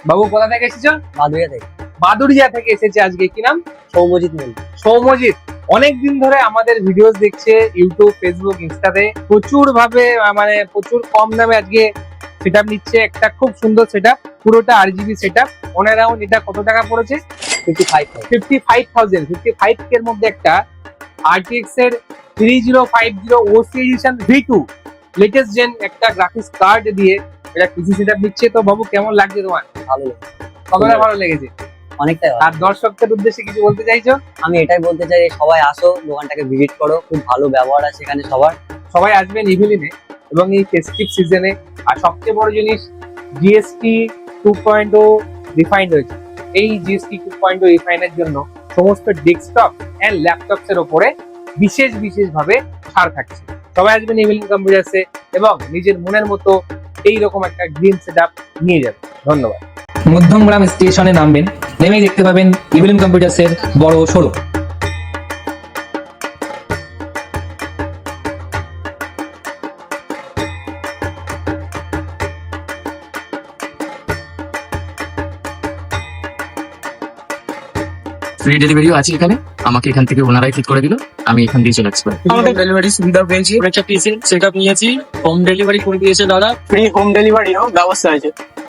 বাবু কোথা থেকে এসেছো? বাদুড়িয়া থেকে। বাদুড়িয়া থেকে এসেছে আজকে। কি নাম? সৌম্যজিৎ মল্লিক। সৌম্যজিৎ অনেকদিন ধরে আমাদের ভিডিওস দেখছে ইউটিউব, ফেসবুক, ইনস্টাতে। প্রচুর ভাবে মানে প্রচুর কম দামে আজকে সেটআপ নিচ্ছে। একটা খুব সুন্দর সেটআপ, পুরোটা RGB সেটআপ। অন অ্যারাউন্ড এটা কত টাকা পড়েছে? 55,000। 55 এর মধ্যে একটা RTX এর 3050 OC edition V2 latest gen একটা গ্রাফিক্স কার্ড দিয়ে এটা পিসি সেটআপ নিচ্ছে। তো বাবু কেমন লাগছে তোমার? ভালো লেগেছে। কতটা ভালো লেগেছে? অনেকটাই ভালো। আর দর্শকদের উদ্দেশ্যে কিছু বলতে চাইছো? আমি এটাই বলতে চাই, সবাই আসো, দোকানটাকে ভিজিট করো, খুব ভালো ব্যবহার আছে এখানে সবার। সবাই আসবেন ইভিলিনে এবং এই ফেস্টিভ সিজনে। আর সবচেয়ে বড় জিনিস, GST 2.0 রিফাইন্ড হয়েছে। এই GST 2.0 রিফাইনের জন্য সমস্ত ডেস্কটপ এন্ড ল্যাপটপস এর উপরে বিশেষভাবে ছাড় থাকছে। সবাই আসবেন ইভিলিন কম্পিউটার্সে এবং নিজের মনের মতো এইরকম একটা গ্রিন সেটআপ নিয়ে যাবেন। ধন্যবাদ। মধ্যমগ্রাম স্টেশনে নামবেন, নেমেই দেখতে পাবেন ইভিলিন কম্পিউটার্সের বড় শোরুম। ফ্রি ডেলিভারিও আছে এখানে। আমাকে এখান থেকে ওনারাই ঠিক করে দিল, আমি এখান দিয়ে চলে আসতে পারি। আমাদের ডেলিভারি সুবিধা পেয়েছি। একটা পিসি সেটআপ নিয়েছি, হোম ডেলিভারি করে দিয়েছে দাদা। ফ্রি হোম ডেলিভারিরও ব্যবস্থা আছে।